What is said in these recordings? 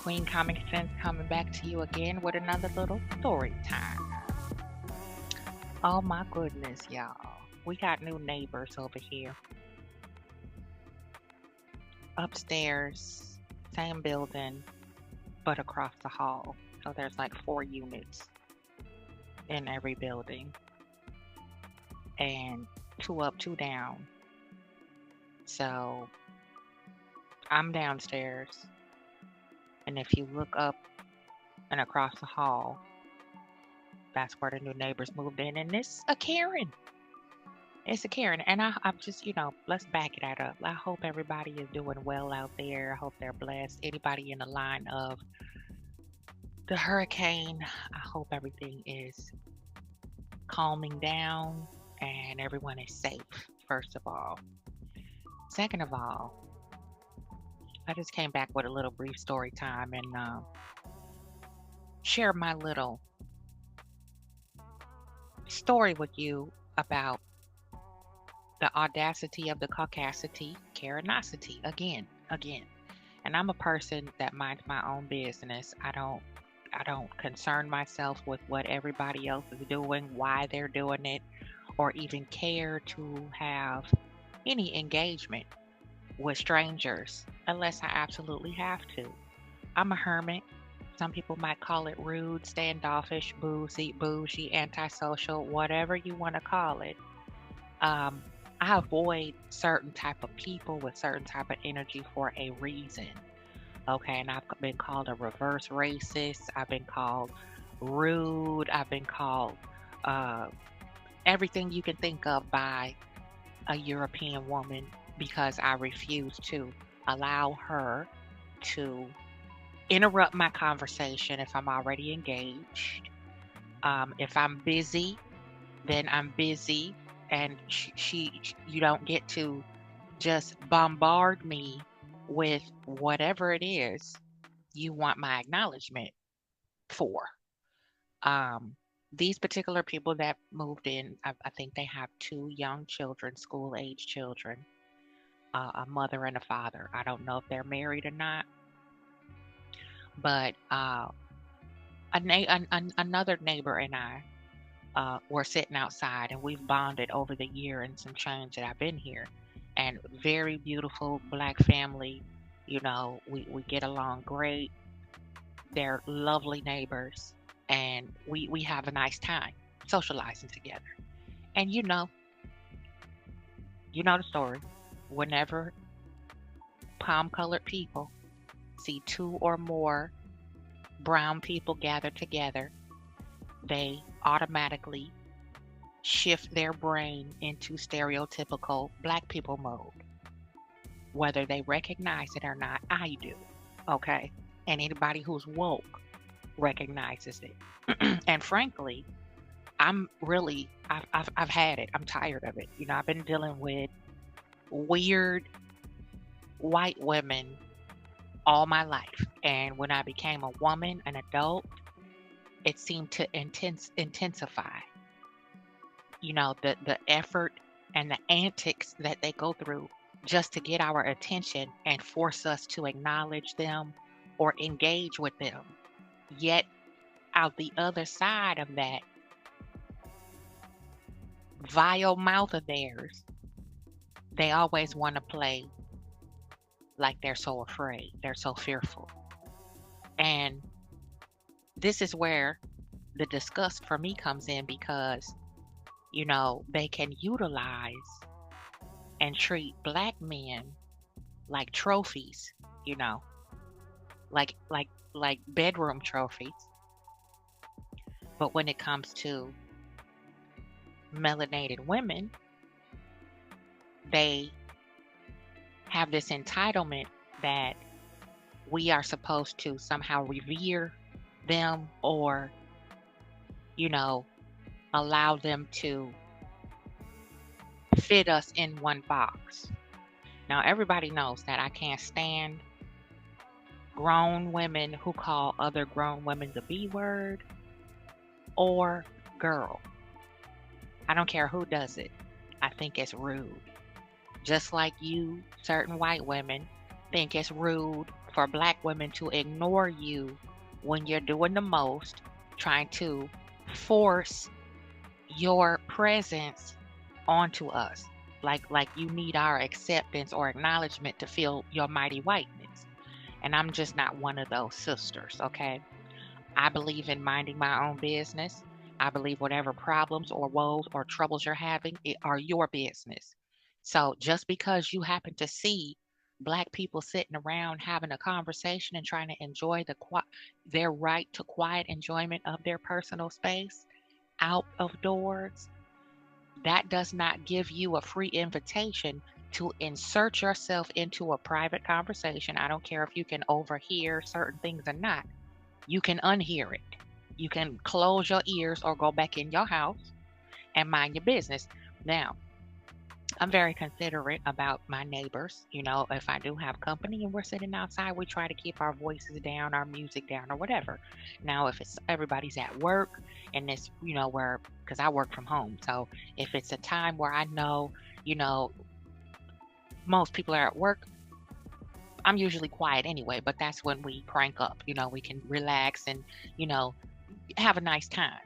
Queen Comic Sense coming back to you again with another little story time. Oh my goodness, y'all. We got new neighbors over here. Upstairs, same building, but across the hall. So there's like 4 units in every building, and two up, two down. So I'm downstairs, and if you look up and across the hall, that's where the new neighbors moved in, and it's a Karen. It's a Karen, and I'm just, let's back that up. I hope everybody is doing well out there. I hope they're blessed. Anybody in the line of the hurricane, I hope everything is calming down and everyone is safe, first of all. Second of all, I just came back with a little brief story time and share my little story with you about the audacity of the Caucacity, Karenocity, again. And I'm a person that minds my own business. I don't concern myself with what everybody else is doing, why they're doing it, or even care to have any engagement with strangers unless I absolutely have to. I'm a hermit. Some people might call it rude, standoffish, bougie, antisocial, whatever you want to call it. I avoid certain type of people with certain type of energy for a reason. Okay, and I've been called a reverse racist. I've been called rude. I've been called uh, everything you can think of by a European woman because I refuse to allow her to interrupt my conversation if I'm already engaged. If I'm busy, then I'm busy, and you don't get to just bombard me with whatever it is you want my acknowledgement for. Um, these particular people that moved in, I think they have two young children, school age children, a mother and a father. I don't know if they're married or not, but another neighbor and I were sitting outside, and we've bonded over the year and some change that I've been here. And very beautiful black family. We get along great. They're lovely neighbors, and we have a nice time socializing together. And you know the story. Whenever palm colored people see two or more brown people gathered together, they automatically shift their brain into stereotypical black people mode. Whether they recognize it or not, I do. Okay? And anybody who's woke recognizes it. And frankly, I've had it. I'm tired of it. I've been dealing with weird white women all my life. And when I became a woman, an adult, it seemed to intensify. The effort and the antics that they go through just to get our attention and force us to acknowledge them or engage with them. Yet, out the other side of that vile mouth of theirs, they always want to play like they're so afraid, they're so fearful. And this is where the disgust for me comes in because, they can utilize and treat black men like trophies, you know, like bedroom trophies. But when it comes to melanated women, they have this entitlement that we are supposed to somehow revere them or, allow them to fit us in one box. Now, everybody knows that I can't stand grown women who call other grown women the B word or girl. I don't care who does it. I think it's rude. Just like you, certain white women think it's rude for Black women to ignore you when you're doing the most, trying to force your presence onto us. Like you need our acceptance or acknowledgement to feel your mighty whiteness. And I'm just not one of those sisters, okay? I believe in minding my own business. I believe whatever problems or woes or troubles you're having are your business. So just because you happen to see Black people sitting around having a conversation and trying to enjoy their right to quiet enjoyment of their personal space out of doors, that does not give you a free invitation to insert yourself into a private conversation. I don't care if you can overhear certain things or not. You can unhear it. You can close your ears or go back in your house and mind your business. Now, I'm very considerate about my neighbors. You know, if I do have company and we're sitting outside, we try to keep our voices down, our music down, or whatever. Now, if it's everybody's at work and it's, where, because I work from home. So if it's a time where I know, you know, most people are at work, I'm usually quiet anyway, but that's when we crank up. We can relax and, you know, have a nice time.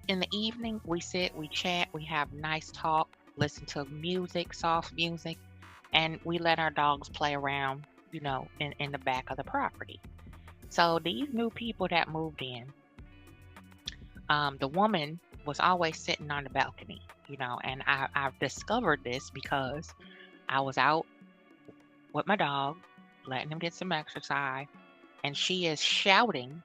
In the evening, we sit, we chat, we have nice talk, listen to music, soft music, and we let our dogs play around, in the back of the property. So these new people that moved in, the woman was always sitting on the balcony, and I've discovered this because I was out with my dog, letting him get some exercise, and she is shouting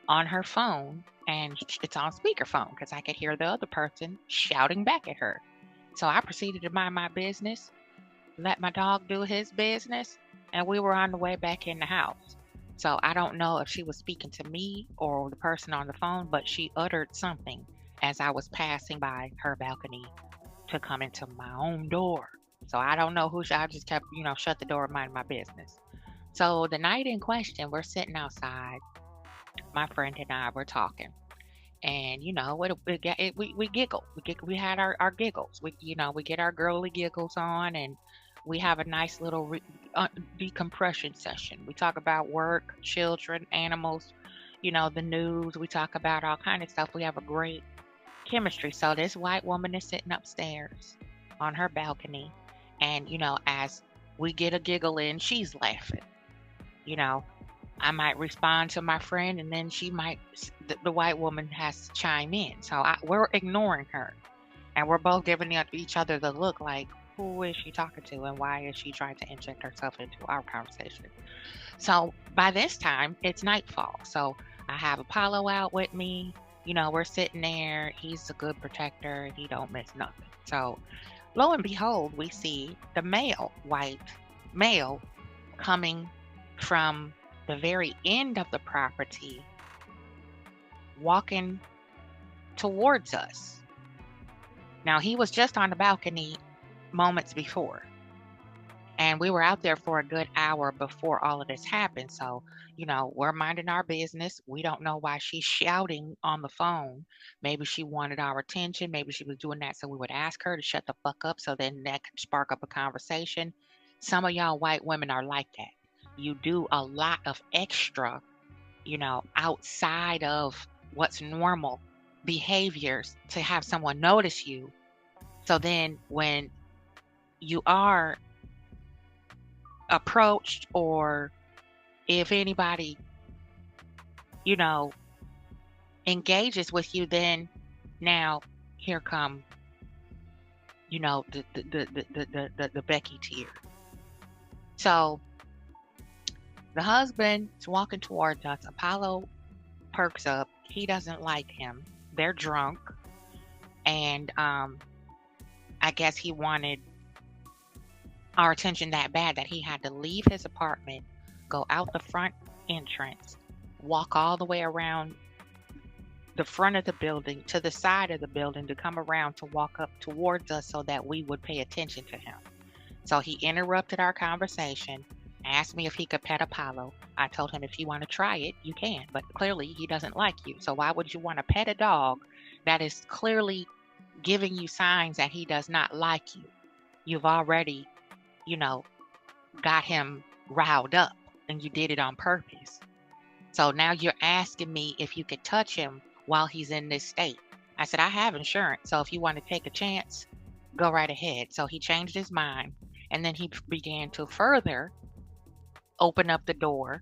on her phone, and it's on speakerphone because I could hear the other person shouting back at her. So I proceeded to mind my business, let my dog do his business, and we were on the way back in the house. So I don't know if she was speaking to me or the person on the phone, but she uttered something as I was passing by her balcony to come into my own door. So I don't know I just kept, shut the door and mind my business. So the night in question, we're sitting outside. My friend and I were talking. And we giggle. We had our giggles. We get our girly giggles on, and we have a nice little decompression session. We talk about work, children, animals, the news. We talk about all kind of stuff. We have a great chemistry. So this white woman is sitting upstairs on her balcony, and as we get a giggle in, she's laughing. I might respond to my friend, and then the white woman has to chime in. So we're ignoring her, and we're both giving each other the look like, who is she talking to, and why is she trying to inject herself into our conversation? So by this time, it's nightfall. So I have Apollo out with me. We're sitting there. He's a good protector. He don't miss nothing. So lo and behold, we see the white male coming from the very end of the property, walking towards us. Now, he was just on the balcony moments before, and we were out there for a good hour before all of this happened. So, we're minding our business. We don't know why she's shouting on the phone. Maybe she wanted our attention. Maybe she was doing that so we would ask her to shut the fuck up, so then that could spark up a conversation. Some of y'all white women are like that. You do a lot of extra, outside of what's normal behaviors to have someone notice you. So then when you are approached, or if anybody, engages with you, then now here come, the Becky tier. So the husband is walking towards us. Apollo perks up. He doesn't like him. They're drunk. And I guess he wanted our attention that bad that he had to leave his apartment, go out the front entrance, walk all the way around the front of the building to the side of the building to come around to walk up towards us so that we would pay attention to him. So he interrupted our conversation, asked me if he could pet Apollo. I told him if you want to try it, you can, but clearly he doesn't like you. So why would you want to pet a dog that is clearly giving you signs that he does not like you? You've already, got him riled up and you did it on purpose. So now you're asking me if you could touch him while he's in this state. I said, I have insurance. So if you want to take a chance, go right ahead. So he changed his mind. And then he began to further open up the door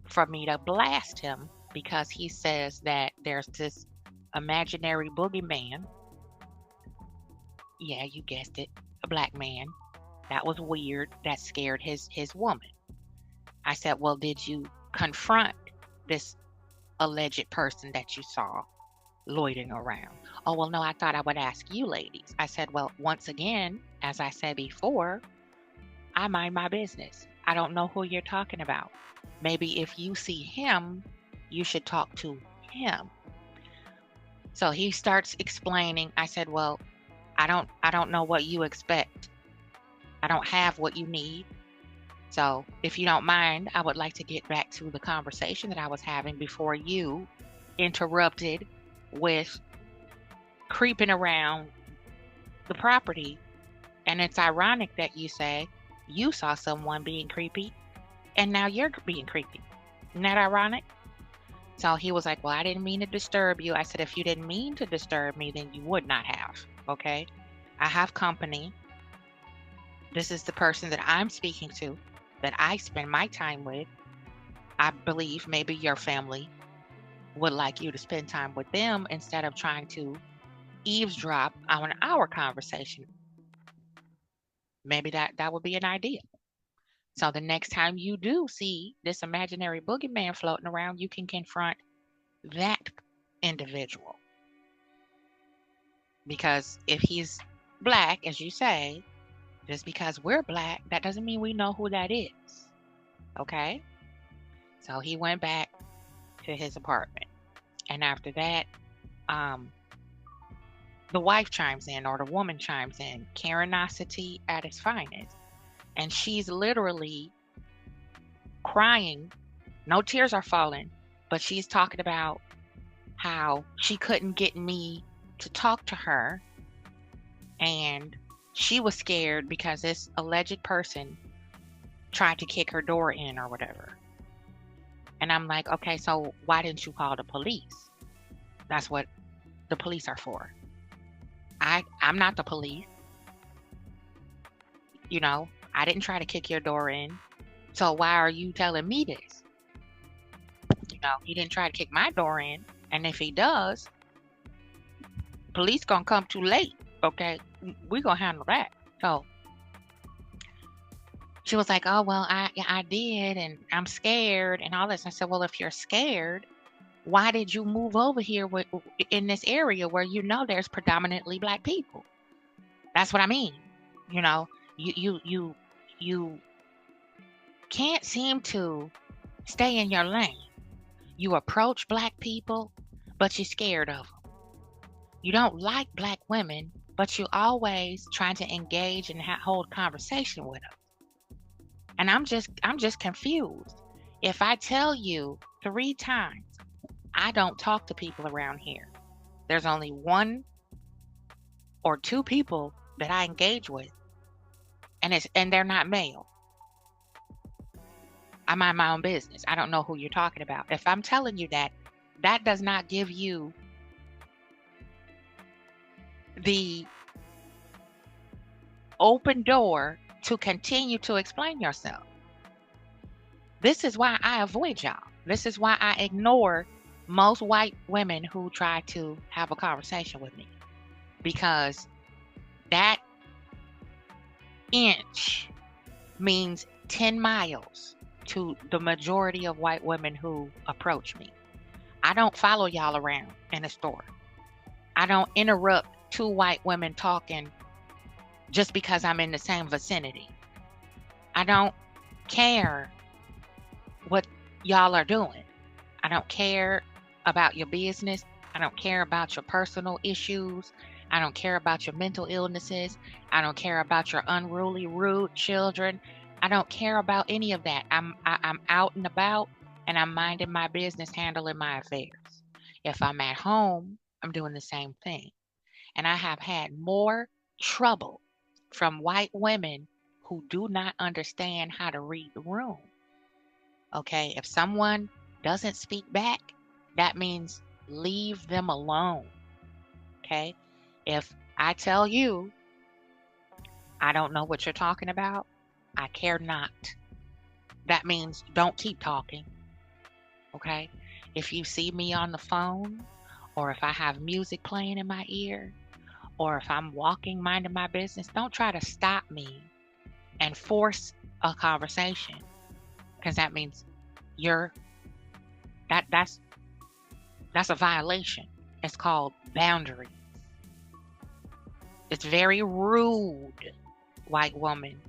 for me to blast him because he says that there's this imaginary boogeyman. Yeah, you guessed it, a black man. That was weird. That scared his woman. I said, well, did you confront this alleged person that you saw loitering around? Oh, well, no, I thought I would ask you ladies. I said, well, once again, as I said before, I mind my business. I don't know who you're talking about. Maybe if you see him, you should talk to him. So he starts explaining. I said, well, I don't know what you expect. I don't have what you need. So if you don't mind, I would like to get back to the conversation that I was having before you interrupted with creeping around the property. And it's ironic that you say you saw someone being creepy and now you're being creepy. Isn't that ironic? So he was like, well, I didn't mean to disturb you. I said, if you didn't mean to disturb me, then you would not have. Okay. I have company. This is the person that I'm speaking to, that I spend my time with. I believe maybe your family would like you to spend time with them instead of trying to eavesdrop on our conversation. Maybe that would be an idea. So the next time you do see this imaginary boogeyman floating around, you can confront that individual. Because if he's black, as you say, just because we're black, that doesn't mean we know who that is. Okay? So he went back to his apartment. And after that, the wife chimes in, or the woman chimes in, Karenocity at its finest. And she's literally crying. No tears are falling, but she's talking about how she couldn't get me to talk to her. And she was scared because this alleged person tried to kick her door in or whatever. And I'm like, okay, so why didn't you call the police? That's what the police are for. I'm not the police. You know, I didn't try to kick your door in. So why are you telling me this? You know, he didn't try to kick my door in. And if he does, police gonna come too late. Okay, we gonna handle that. So she was like, oh, well, I did, and I'm scared and all this. I said, well, if you're scared, why did you move over here in this area where you know there's predominantly black people? That's what I mean. You know, you can't seem to stay in your lane. You approach black people, but you're scared of them. You don't like black women, but you always trying to engage and hold conversation with them. And I'm just confused. If I tell you 3 times I don't talk to people around here, there's only 1 or 2 people that I engage with, and they're not male. I mind my own business. I don't know who you're talking about. If I'm telling you that, that does not give you the open door to continue to explain yourself. This is why I avoid y'all. This is why I ignore most white women who try to have a conversation with me, because that inch means 10 miles to the majority of white women who approach me. I don't follow y'all around in a store. I don't interrupt 2 white women talking just because I'm in the same vicinity. I don't care what y'all are doing. I don't care about your business. I don't care about your personal issues. I don't care about your mental illnesses. I don't care about your unruly, rude children. I don't care about any of that. I'm out and about, and I'm minding my business, handling my affairs. If I'm at home, I'm doing the same thing. And I have had more trouble from white women who do not understand how to read the room. Okay, if someone doesn't speak back, that means leave them alone. Okay, if I tell you I don't know what you're talking about, I care not. That means don't keep talking. Okay, if you see me on the phone, or if I have music playing in my ear, or if I'm walking minding my business, don't try to stop me and force a conversation, because that means you're that's a violation. It's called boundary. It's very rude, white woman,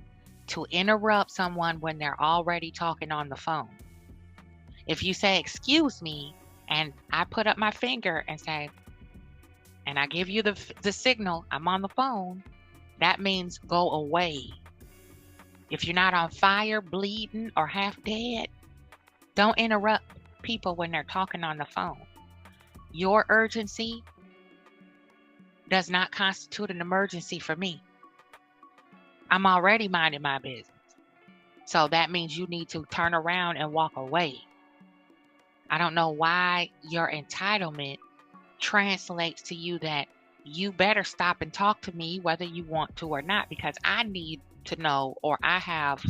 to interrupt someone when they're already talking on the phone. If you say excuse me and I put up my finger and say, and I give you the signal, I'm on the phone, that means go away. If you're not on fire, bleeding, or half dead, don't interrupt people when they're talking on the phone. Your urgency does not constitute an emergency for me. I'm already minding my business. So that means you need to turn around and walk away. I don't know why your entitlement translates to you that you better stop and talk to me whether you want to or not, because I need to know, or I have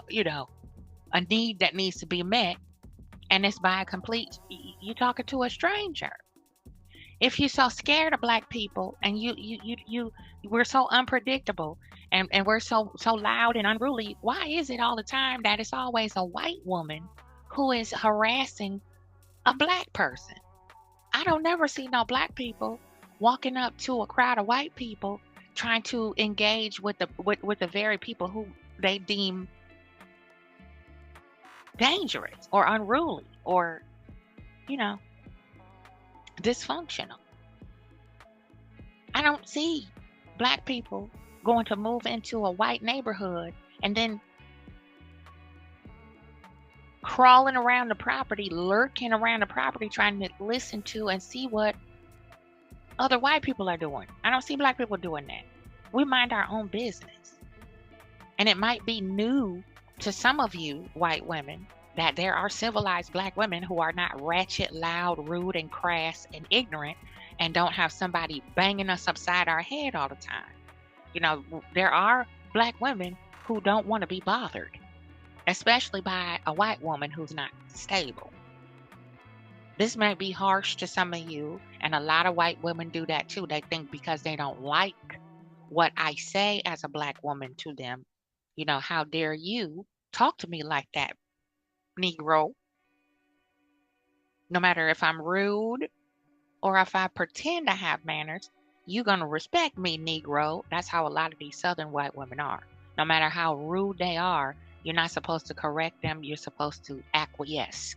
you know, a need that needs to be met, and it's by a complete you talking to a stranger. If you're so scared of black people and you we're so unpredictable, and we're so loud and unruly, why is it all the time that it's always a white woman who is harassing a black person? I don't never see no black people walking up to a crowd of white people trying to engage with the very people who they deem dangerous or unruly or, you know, dysfunctional. I don't see black people going to move into a white neighborhood and then crawling around the property, lurking around the property, trying to listen to and see what other white people are doing. I don't see black people doing that. We mind our own business. And it might be new to some of you white women that there are civilized black women who are not ratchet, loud, rude, and crass and ignorant, and don't have somebody banging us upside our head all the time. You know, there are black women who don't want to be bothered, especially by a white woman who's not stable. This may be harsh to some of you, and a lot of white women do that too. They think because they don't like what I say as a black woman to them, you know, how dare you talk to me like that, Negro? No matter if I'm rude or if I pretend I have manners, you're going to respect me, Negro. That's how a lot of these Southern white women are. No matter how rude they are, you're not supposed to correct them. You're supposed to acquiesce.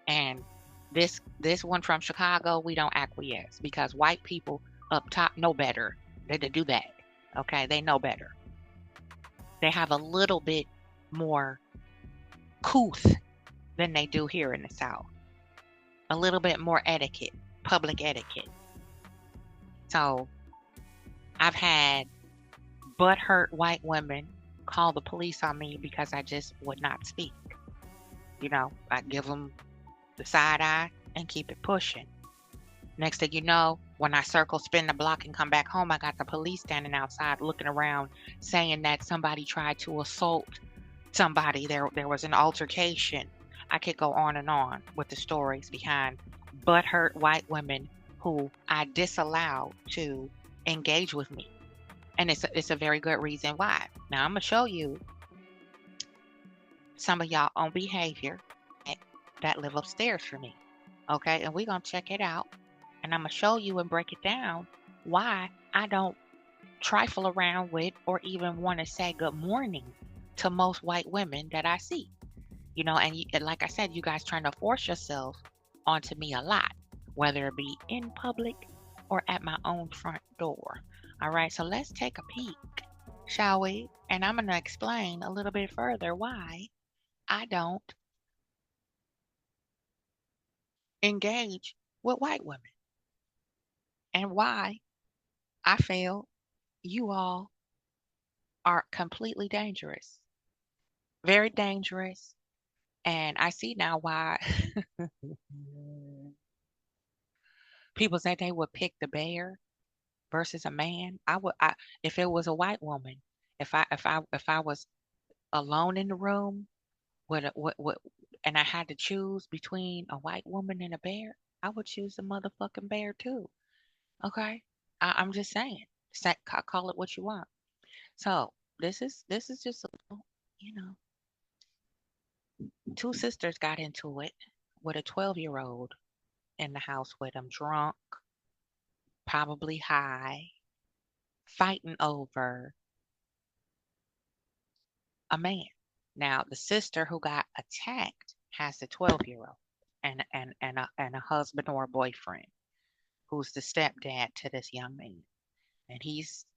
And this one from Chicago, we don't acquiesce because white people up top know better than to do that. Okay, they know better. They have a little bit more couth than they do here in the South. A little bit more etiquette, public etiquette. So I've had butthurt white women call the police on me because I just would not speak. You know, I give them the side eye and keep it pushing. Next thing you know, when I circle, spin the block, and come back home, I got the police standing outside looking around saying that somebody tried to assault somebody. There was an altercation. I could go on and on with the stories behind butthurt white women who I disallow to engage with me. And it's a very good reason why. Now I'm gonna show you some of y'all own behavior that live upstairs for me. Okay, and we're gonna check it out. And I'm gonna show you and break it down why I don't trifle around with or even want to say good morning to most white women that I see. You know, and like I said, you guys trying to force yourself onto me a lot, whether it be in public or at my own front door. All right, so let's take a peek, shall we? And I'm going to explain a little bit further why I don't engage with white women and why I feel you all are completely dangerous, very dangerous. And I see now why people say they would pick the bear versus a man. If it was a white woman, if I was alone in the room with and I had to choose between a white woman and a bear, I would choose the motherfucking bear too. Okay, I'm just saying. Call it what you want. So this is just a little, you know, two sisters got into it with a 12-year-old in the house with them, drunk, probably high, fighting over a man. Now, the sister who got attacked has a 12-year-old and a husband or a boyfriend who's the stepdad to this young man. And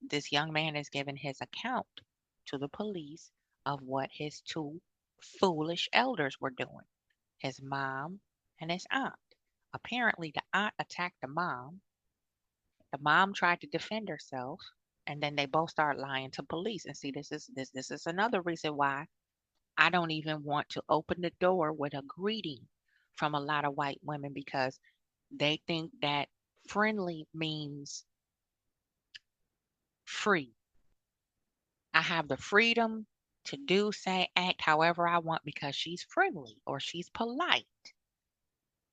this young man is giving his account to the police of what his two foolish elders were doing, his mom and his aunt. Apparently, the aunt attacked the mom. The mom tried to defend herself, and then they both start lying to police. And see, this is another reason why I don't even want to open the door with a greeting from a lot of white women, because they think that friendly means free. I have the freedom to do, say, act however I want because she's friendly or she's polite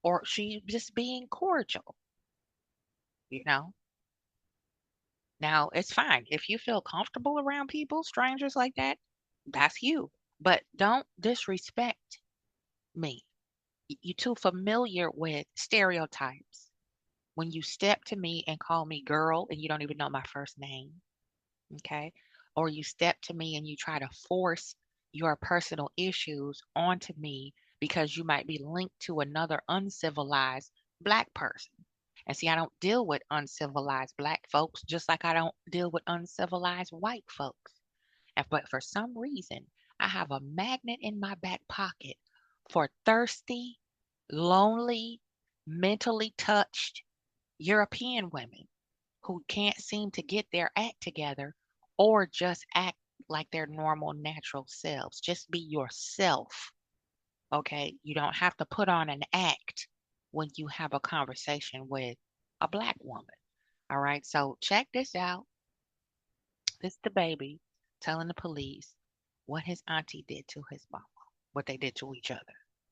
or she's just being cordial, you know? Now, it's fine. If you feel comfortable around people, strangers like that, that's you. But don't disrespect me. You're too familiar with stereotypes. When you step to me and call me girl and you don't even know my first name, okay? Or you step to me and you try to force your personal issues onto me because you might be linked to another uncivilized black person. And see, I don't deal with uncivilized black folks just like I don't deal with uncivilized white folks. But for some reason, I have a magnet in my back pocket for thirsty, lonely, mentally touched European women who can't seem to get their act together or just act like their normal, natural selves. Just be yourself, okay? You don't have to put on an act when you have a conversation with a black woman, all right? So check this out. This the baby telling the police what his auntie did to his mama, what they did to each other.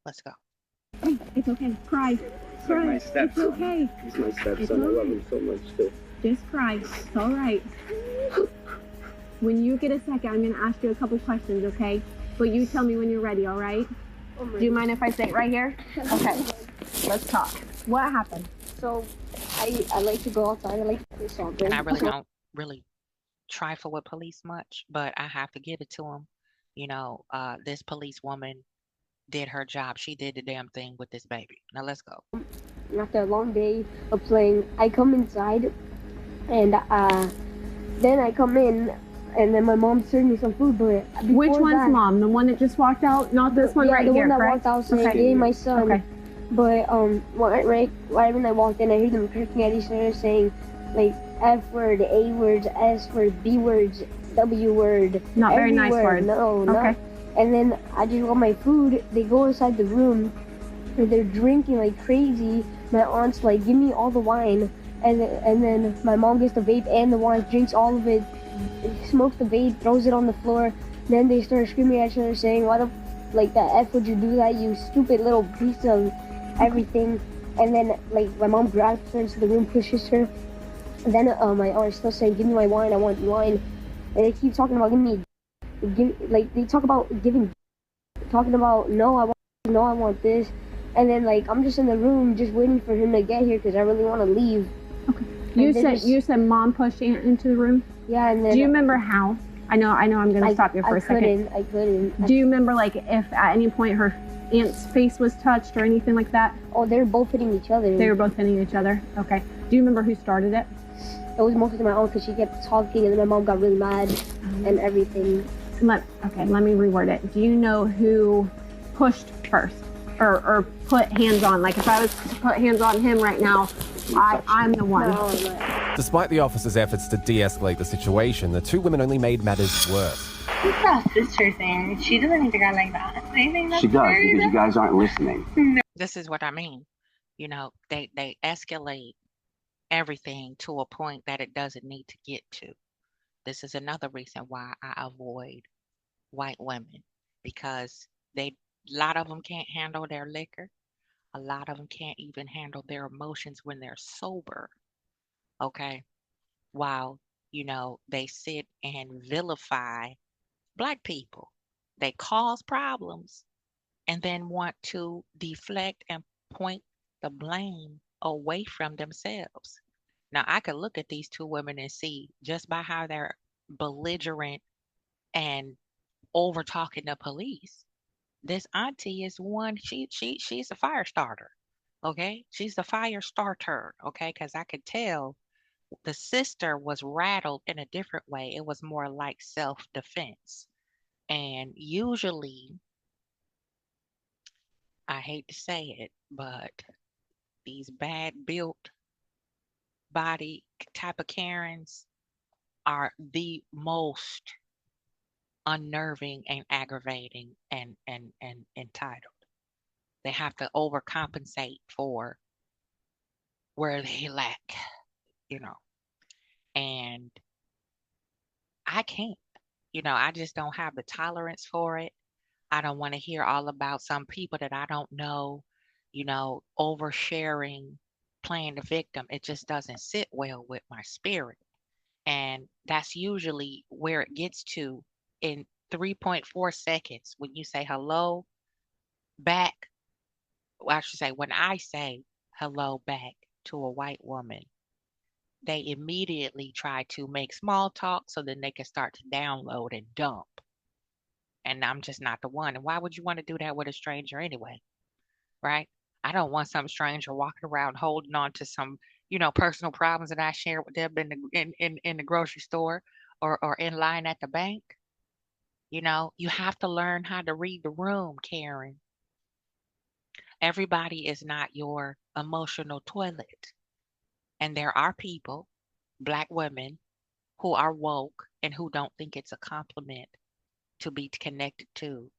Let's go. It's okay. Cry. Cry. It's okay. He's my stepson. I love him so much too. Just cry. It's all right. When you get a second, I'm going to ask you a couple questions, okay? But you tell me when you're ready, all right? Do you mind if I sit right here? Okay. Let's talk. What happened? So, I like to go outside. I like to play soccer. And I really don't really trifle with police much, but I have to give it to them. You know, this police woman did her job. She did the damn thing with this baby. Now let's go. After a long day of playing, I come inside, and then I come in, and then my mom served me some food. But which one's mom? The one that just walked out? Not this one right here, the one that correct? walked out saying, my son. Okay. But right when I walked in, I heard them cracking at each other saying, like, F word, A words, S word, B words, W word. Not very nice words. No, okay. No. And then I just got my food. They go inside the room, and they're drinking like crazy. My aunt's like, give me all the wine. And then my mom gets the vape and the wine, drinks all of it, smokes the vape, throws it on the floor. Then they start screaming at each other saying, why the F would you do that, you stupid little piece of everything. And then like my mom grabs her into the room, pushes her. And then my aunt is still saying, give me my wine, I want wine. And they keep talking about they talk about talking about no, I want this. And then like I'm just in the room just waiting for him to get here because I really want to leave. Okay. You said mom pushed Aunt into the room? Yeah, and then do you remember how? I know I'm gonna stop you for a second. I couldn't. Do you remember like if at any point her aunt's face was touched or anything like that? Oh, they were both hitting each other. They were both hitting each other. Okay. Do you remember who started it? It was mostly my aunt because she kept talking and then my mom got really mad and everything. Let me reword it. Do you know who pushed first or put hands on? Like if I was to put hands on him right now, I'm the one. Despite the officer's efforts to de-escalate the situation, the two women only made matters worse. It's not a sister thing. She doesn't need to go like that. She does, because you guys aren't listening. No. This is what I mean. You know, they escalate everything to a point that it doesn't need to get to. This is another reason why I avoid white women, because a lot of them can't handle their liquor. A lot of them can't even handle their emotions when they're sober. Okay. While, they sit and vilify Black people. They cause problems and then want to deflect and point the blame away from themselves. Now, I could look at these two women and see just by how they're belligerent and over talking the police. This auntie is one, she's a fire starter. Okay. She's the fire starter. Okay. Because I could tell the sister was rattled in a different way. It was more like self-defense. And usually, I hate to say it, but these bad built body type of Karens are the most unnerving and aggravating and entitled. They have to overcompensate for where they lack, you know. And I can't, I just don't have the tolerance for it. I don't want to hear all about some people that I don't know, oversharing, playing the victim. It just doesn't sit well with my spirit. And that's usually where it gets to in 3.4 seconds when you say hello back. Well, I should say, when I say hello back to a white woman, they immediately try to make small talk so then they can start to download and dump. And I'm just not the one. And why would you want to do that with a stranger anyway? Right? I don't want some stranger walking around holding on to some, personal problems that I share with them in the grocery store or in line at the bank. You have to learn how to read the room, Karen. Everybody is not your emotional toilet. And there are people, Black women, who are woke and who don't think it's a compliment to be connected to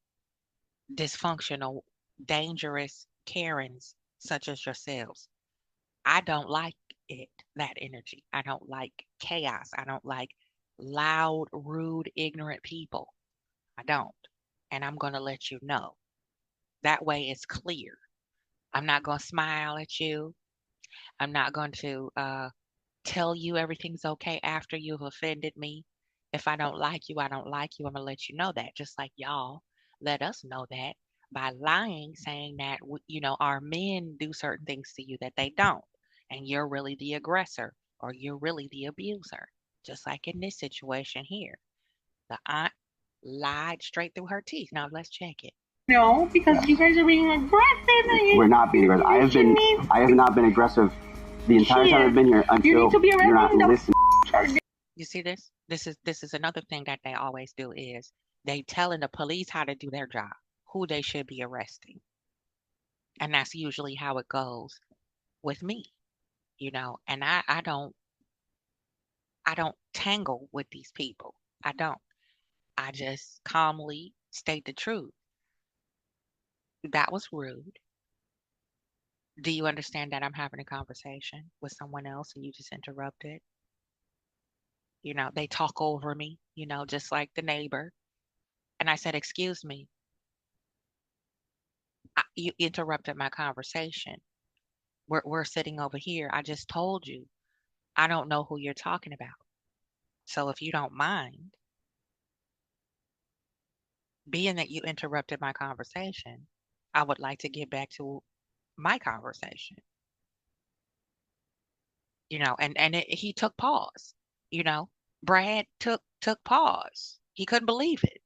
dysfunctional, dangerous Karens such as yourselves. I don't like that energy. I don't like chaos. I don't like loud, rude, ignorant people. I don't. And I'm going to let you know. That way it's clear. I'm not going to smile at you. I'm not going to tell you everything's okay after you've offended me. If I don't like you, I don't like you. I'm going to let you know that, just like y'all let us know that by lying, saying that, our men do certain things to you that they don't. And you're really the aggressor or you're really the abuser. Just like in this situation here. The aunt lied straight through her teeth. Now let's check it. No, because you guys are being aggressive. We're not being aggressive. I have not been aggressive the entire time I've been here until you're not listening. You see this? This is another thing that they always do is they telling the police how to do their job, who they should be arresting. And that's usually how it goes with me, and I don't tangle with these people. I don't. I just calmly state the truth. That was rude. Do you understand that I'm having a conversation with someone else and you just interrupted? They talk over me, just like the neighbor. And I said, excuse me, you interrupted my conversation. We're sitting over here. I just told you, I don't know who you're talking about. So if you don't mind, being that you interrupted my conversation, I would like to get back to my conversation. He took pause. Brad took pause. He couldn't believe it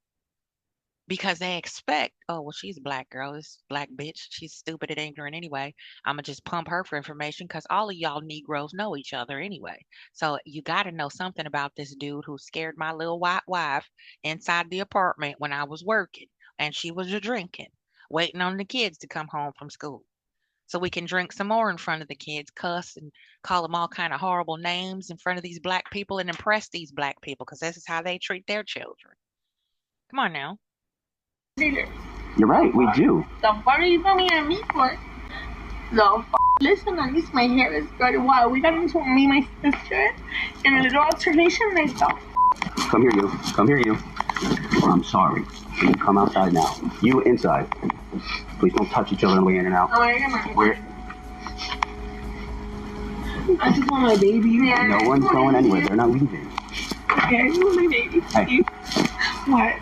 because they expect, oh, well, she's a Black girl, this Black bitch, she's stupid and ignorant anyway. I'm gonna just pump her for information because all of y'all Negroes know each other anyway. So you got to know something about this dude who scared my little white wife inside the apartment when I was working and she was drinking, waiting on the kids to come home from school. so we can drink some more in front of the kids, cuss and call them all kind of horrible names in front of these black people and impress these black people, because this is how they treat their children. Come on now. You're right, we do. The fuck are you coming at me for? Listen, at least my hair is good. Wow, we got into me, my sister, in a little altercation like that. Come here, you. Come here, you. I'm sorry. You come outside now. You inside. Please don't touch each other on the way in and out. Oh, I got my Where? I just want my baby. Yeah, No one's going anywhere. They're not leaving. Okay, I just want my baby. Hey. What?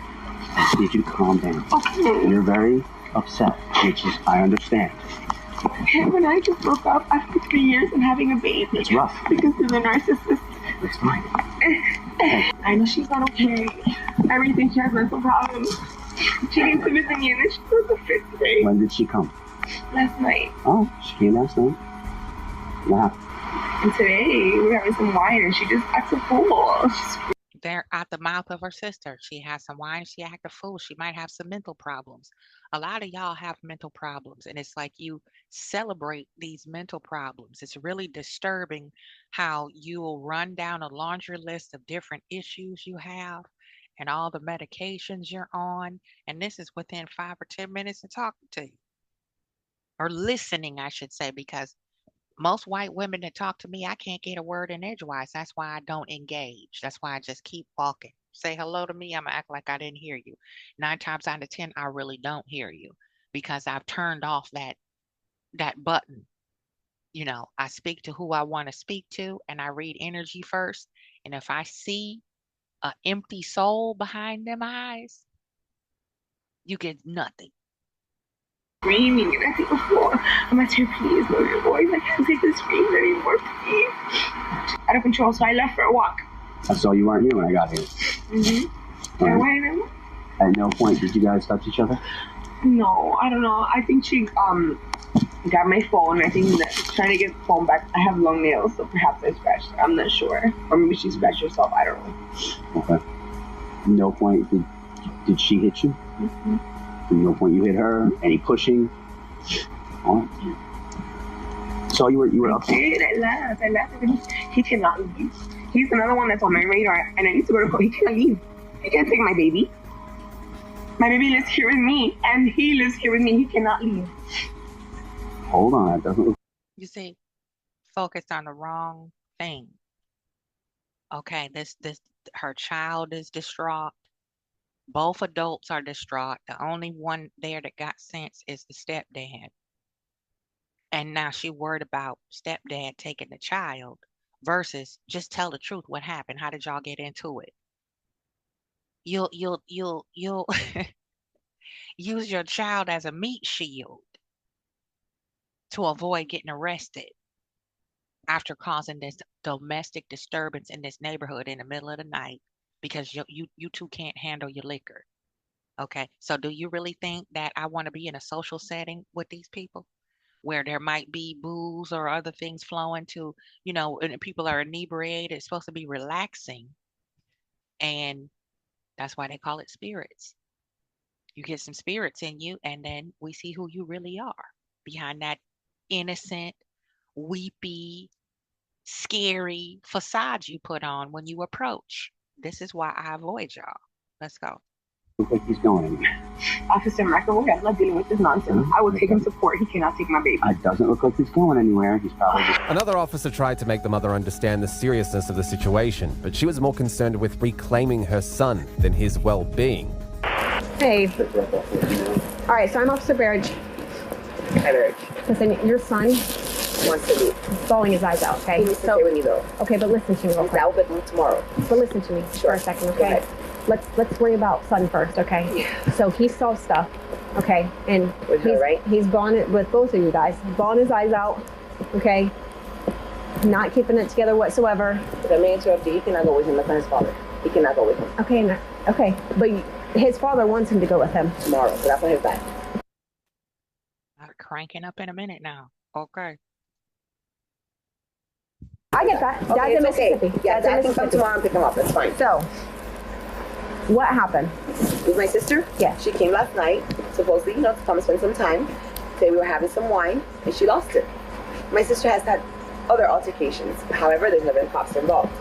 I need you to calm down. Okay. You're very upset, which is, I understand. Him and I just broke up after 3 years and having a baby. It's rough. Because he's a narcissist. It's fine. I know she's not okay. Everything, she has mental problems. She needs to visit me, and then she goes to 5th grade. When did she come? Last night. Oh, she came last night. Yeah. And today, we're having some wine, and she just acts a fool. They're out the mouth of her sister. She has some wine, she act a fool. She might have some mental problems. A lot of y'all have mental problems, and it's like you celebrate these mental problems. It's really disturbing how you will run down a laundry list of different issues you have and all the medications you're on, and this is within 5 or 10 minutes of talking to you. Or listening, I should say, because most white women that talk to me, I can't get a word in edgewise. That's why I don't engage. That's why I just keep walking. Say hello to me, I'm gonna act like I didn't hear you. 9 times out of 10, I really don't hear you because I've turned off that button. You know, I speak to who I want to speak to, and I read energy first. And if I see an empty soul behind them eyes, you get nothing. Screaming, and I think before, I'm like, please, no, your voice. I can't take this screams anymore, please. Out of control, so I left for a walk. I saw you weren't here when I got here. Mm-hmm. And why then? At no point did you guys touch each other? No, I don't know. I think she got my phone. I think that she's trying to get the phone back. I have long nails, so perhaps I scratched her. I'm not sure. Or maybe she scratched herself. I don't know. Okay. No point did she hit you? Mm-hmm. No point you hit her. Any pushing? Oh. So you were upset. I laughed. He cannot leave. He's another one that's on my radar, and I need to go to court. He can't leave. He can't take my baby. My baby lives here with me, and he lives here with me. He cannot leave. Hold on, it doesn't look. You see, focused on the wrong thing. Okay, her child is distraught. Both adults are distraught. The only one there that got sense is the stepdad. And now she worried about stepdad taking the child versus just tell the truth. What happened? How did y'all get into it? You'll use your child as a meat shield to avoid getting arrested after causing this domestic disturbance in this neighborhood in the middle of the night because you two can't handle your liquor. Okay, so do you really think that I want to be in a social setting with these people where there might be booze or other things flowing to, and people are inebriated? It's supposed to be relaxing, and that's why they call it spirits. You get some spirits in you, and then we see who you really are behind that innocent, weepy, scary facade you put on when you approach. This is why I avoid y'all. Let's go. Looks like he's going anywhere. Officer McAvoy, I'm not dealing with this nonsense. I will take him to court. He cannot take my baby. It doesn't look like he's going anywhere. He's probably just... Another officer tried to make the mother understand the seriousness of the situation, but she was more concerned with reclaiming her son than his well-being. Hey. All right, so I'm Officer Barrage. Hi, Barrage. Listen, your son wants to leave. He's bawling his eyes out, okay? He needs to stay with me, though. Okay, but listen to me real quick. I'll with him tomorrow. But listen to me for a second, okay? Let's worry about son first, okay? Yeah. So he saw stuff, okay? And with her, right? He's bawling with both of you guys. He's bawling his eyes out, okay? Not keeping it together whatsoever. If I may interrupt you, he cannot go with him. That's not his father. He cannot go with him. Okay, but his father wants him to go with him. Tomorrow, but that's on his back. I'm cranking up in a minute now. Okay. I get that. Okay, Dad's in Mississippi. Okay. Yeah, Dad can come tomorrow and pick him up. That's fine. So, what happened? With my sister? Yeah. She came last night, supposedly, to come and spend some time. Today we were having some wine, and she lost it. My sister has had other altercations. However, there's never been cops involved.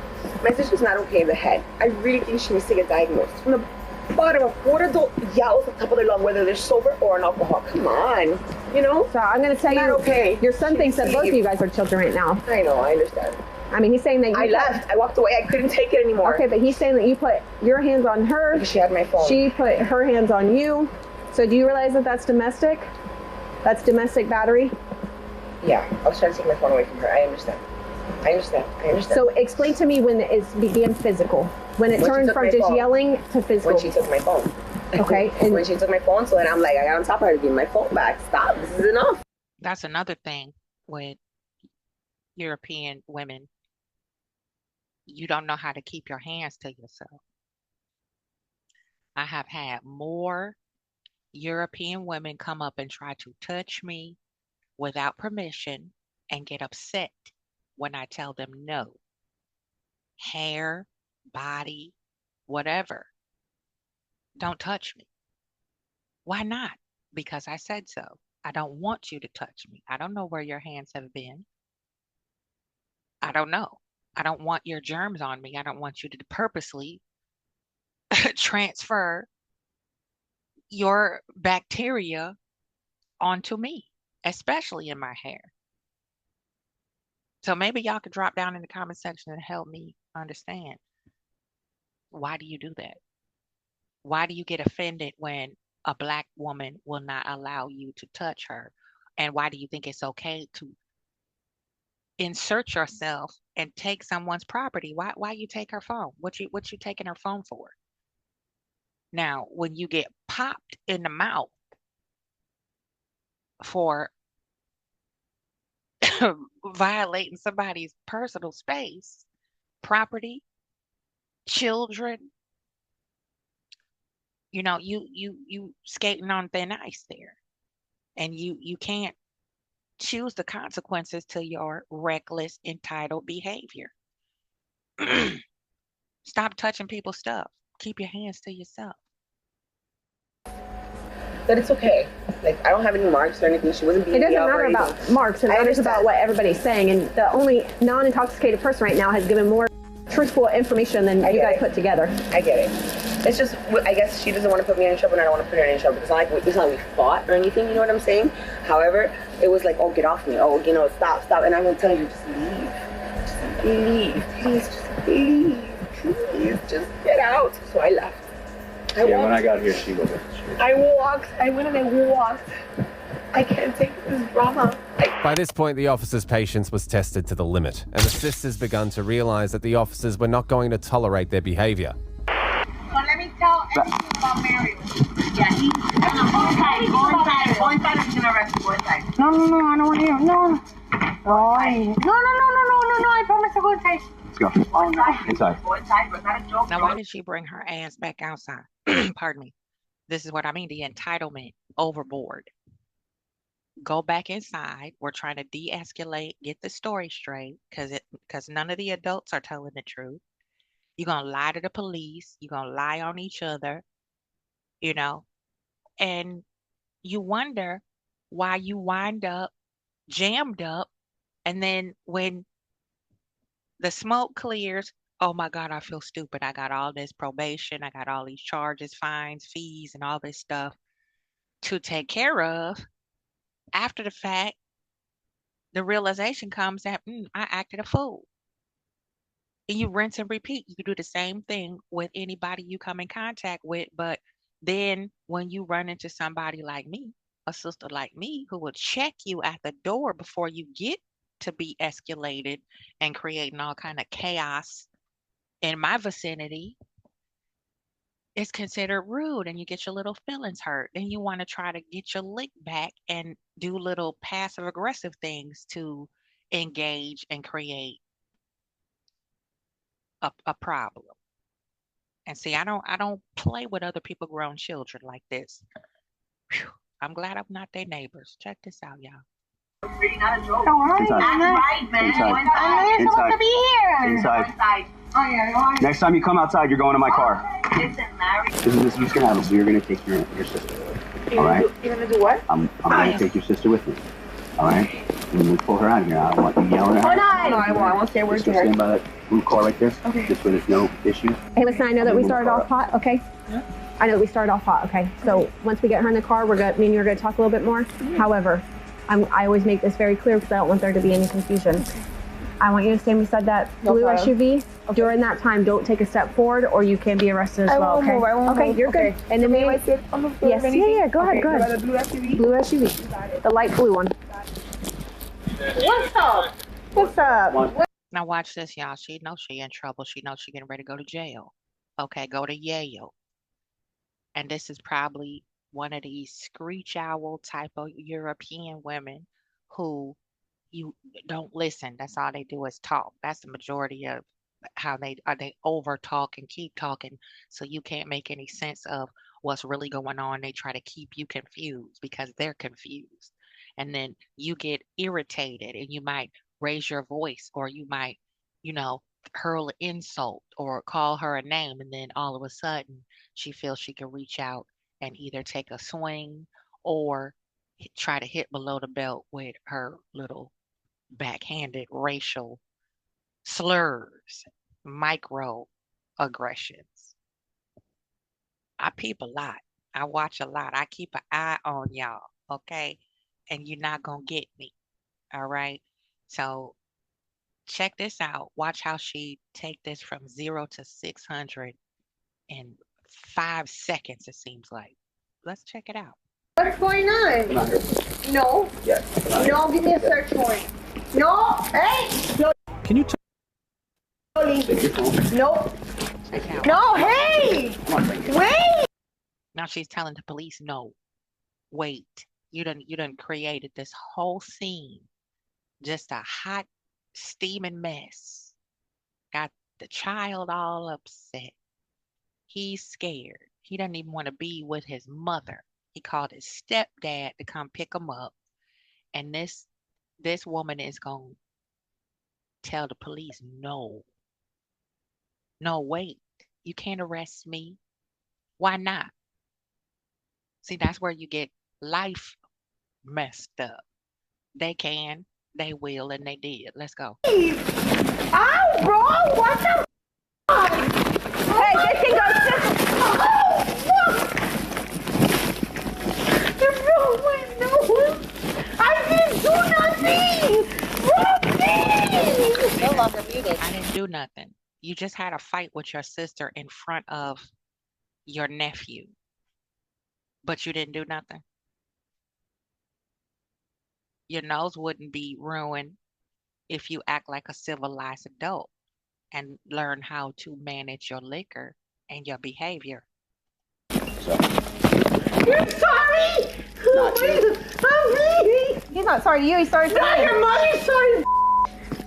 My sister's not okay in the head. I really think she needs to get diagnosed. From the bottom of quarter to yells on top of their lung, whether they're sober or on alcohol. Come on, you know? So I'm going to tell you, okay. Your son thinks that both of you guys are children right now. I know, I understand. I mean, he's saying that I left. I walked away. I couldn't take it anymore. Okay, but he's saying that you put your hands on her. Because she had my phone. She put her hands on you. So do you realize that that's domestic? That's domestic battery? Yeah, I was trying to take my phone away from her. I understand. So explain to me when it began physical. When it turned from just yelling to physical. When she took my phone. Okay. And when she took my phone, so then I'm like, I got on top of her to give me my phone back. Stop. This is enough. That's another thing with European women. You don't know how to keep your hands to yourself. I have had more European women come up and try to touch me without permission and get upset when I tell them no. Hair, body, whatever. Don't touch me. Why not? Because I said so. I don't want you to touch me. I don't know where your hands have been. I don't know. I don't want your germs on me. I don't want you to purposely transfer your bacteria onto me, especially in my hair. So maybe y'all could drop down in the comment section and help me understand. Why do you do that? Why do you get offended when a Black woman will not allow you to touch her? And why do you think it's okay to insert yourself and take someone's property? Why you take her phone? What you taking her phone for? Now, when you get popped in the mouth for violating somebody's personal space, property, children, you know, you skating on thin ice there, and you can't choose the consequences to your reckless, entitled behavior. Stop touching people's stuff. Keep your hands to yourself. But it's okay. Like, I don't have any marks or anything. She wasn't beating me up. It doesn't matter about marks. It matters about what everybody's saying. And the only non-intoxicated person right now has given more truthful information than you guys put together. I get it. It's just, I guess she doesn't want to put me in trouble, and I don't want to put her in trouble. It's not like we fought or anything, you know what I'm saying? However, it was like, oh, get off me. Oh, you know, stop. And I'm going to tell you, just leave. Just leave. Please, just leave. Please, just get out. So I left. When I got here, she wasn't. I walked. I went and I walked. I can't take this drama. By this point, the officer's patience was tested to the limit, and the sisters begun to realize that the officers were not going to tolerate their behavior. So let me tell everything about Mario. Yeah, go inside, he's gonna arrest you, go inside. No, I don't want to hear. No, I promise to go inside. Let's go. Inside. Go inside, but not a joke. Now, why did she bring her ass back outside? Pardon me. This is what I mean, the entitlement overboard. Go back inside. We're trying to de-escalate, get the story straight, because none of the adults are telling the truth. You're going to lie to the police. You're going to lie on each other, you know, and you wonder why you wind up jammed up. And then when the smoke clears, oh my God, I feel stupid. I got all this probation. I got all these charges, fines, fees, and all this stuff to take care of. After the fact, the realization comes that I acted a fool. And you rinse and repeat. You do the same thing with anybody you come in contact with. But then when you run into somebody like me, a sister like me, who will check you at the door before you get to be escalated and creating all kind of chaos in my vicinity, it's considered rude, and you get your little feelings hurt. Then you want to try to get your lick back and do little passive aggressive things to engage and create a problem. And see, I don't play with other people grown children like this. Whew. I'm glad I'm not their neighbors. Check this out, y'all. It's really not a joke. Inside. That's right, man. Inside. Go inside. Inside. Supposed to be here. Inside. Go inside. Oh, yeah, go Next time you come outside, you're going to my car. Listen, Larry. This is what's going to happen. So you're going to take your sister. All right? You're gonna do what? I'm gonna take your sister with me. All right? When we pull her out of here, I don't want you yelling at her. Hold on. No, I won't say a word Just to her. stand by that blue car right there. Okay. This way there's no issue. Hey, listen, I know that we started off hot, okay? Yeah. I know that we started off hot, okay? So once we get her in the car, me and you are going to talk a little bit more. However, I always make this very clear because I don't want there to be any confusion. I want you to stand beside that blue SUV. Okay. During that time, don't take a step forward or you can be arrested as well, okay? I won't okay, move. you're good. And then maybe... Yes, yeah, go ahead, go ahead. The blue SUV? Blue SUV. The light blue one. What's up? What's up? Now watch this, y'all. She knows she in trouble. She knows she getting ready to go to jail. Okay, go to Yale. And this is probably one of these screech owl type of European women who you don't listen. That's all they do is talk. That's the majority of how they over talk and keep talking, so you can't make any sense of what's really going on. They try to keep you confused because they're confused. And then you get irritated and you might raise your voice or you might, hurl an insult or call her a name. And then all of a sudden she feels she can reach out and either take a swing or try to hit below the belt with her little backhanded racial slurs, micro aggressions. I peep a lot. I watch a lot. I keep an eye on y'all, okay? And you're not gonna get me, all right? So check this out. Watch how she take this from 0 to 600 in 5 seconds, it seems like. Let's check it out. What's going on? No. Yes. No, give me a search warrant. No. Hey. No. Can you tell? Take your phone. No. Check out. No. Hey. Come on, take it. Wait. Now she's telling the police, no, wait. You done created this whole scene. Just a hot, steaming mess. Got the child all upset. He's scared. He doesn't even want to be with his mother. He called his stepdad to come pick him up. And this woman is going to tell the police, no, wait, you can't arrest me. Why not? See, that's where you get life messed up. They can, they will, and they did. Let's go. Ow, bro. What the fuck? Hey, this thing goes. Oh, fuck. Bro, wait, no. I didn't do nothing. Bro, please. No longer muted. I didn't do nothing. You just had a fight with your sister in front of your nephew, but you didn't do nothing. Your nose wouldn't be ruined if you act like a civilized adult and learn how to manage your liquor and your behavior. So, You're sorry. Not you. I'm bleeding. He's not sorry to you, he's sorry to Not me. your mother's sorry.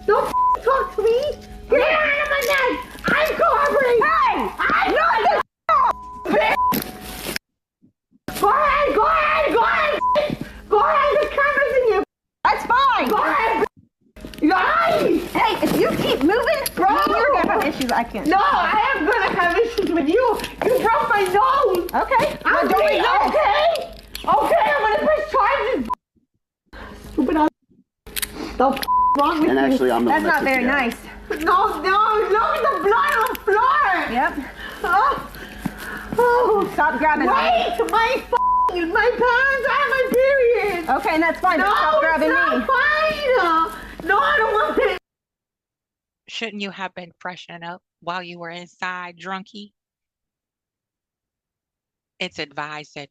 Don't talk to me. Get out of my neck. I'm cooperating. Hey, I'm not the bitch. Go ahead, go ahead, go ahead. Go ahead, the camera's in you. That's fine. Go ahead. Guys. Hey, if you keep moving, Bro. you're going to have issues. I can't. No, I am gonna have issues with you. You broke my nose. Okay. I'm Well, don't being ignore it. okay. Okay, I'm gonna press charges. Stupid ass. The f wrong with and you? actually, I'm the That's one not that very took you out. nice. No, look at the blood on the floor. Yep. Oh, oh. Stop grabbing me. Wait, my pants, I have my period. Okay, and that's fine. No, but stop grabbing it's not me. fine. No, I don't want it. Shouldn't you have been freshening up while you were inside, drunkie? It's advised that,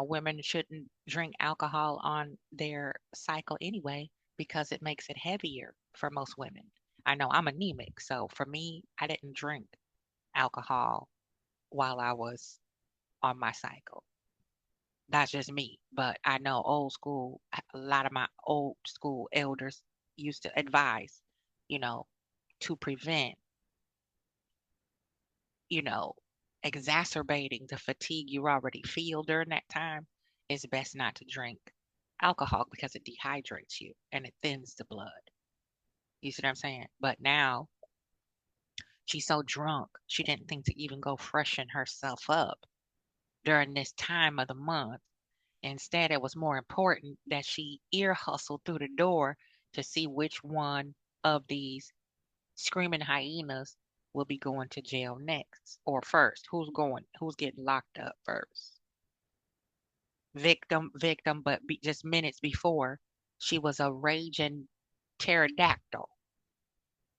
women shouldn't drink alcohol on their cycle anyway because it makes it heavier for most women. I know I'm anemic, so for me, I didn't drink alcohol while I was on my cycle. That's just me, but I know a lot of my old school elders used to advise, to prevent, exacerbating the fatigue you already feel during that time. It's best not to drink alcohol because it dehydrates you and it thins the blood. You see what I'm saying? But now she's so drunk, she didn't think to even go freshen herself up during this time of the month. Instead, it was more important that she ear hustled through the door to see which one of these screaming hyenas will be going to jail next or first. Who's getting locked up first? Victim, but just minutes before, she was a raging pterodactyl.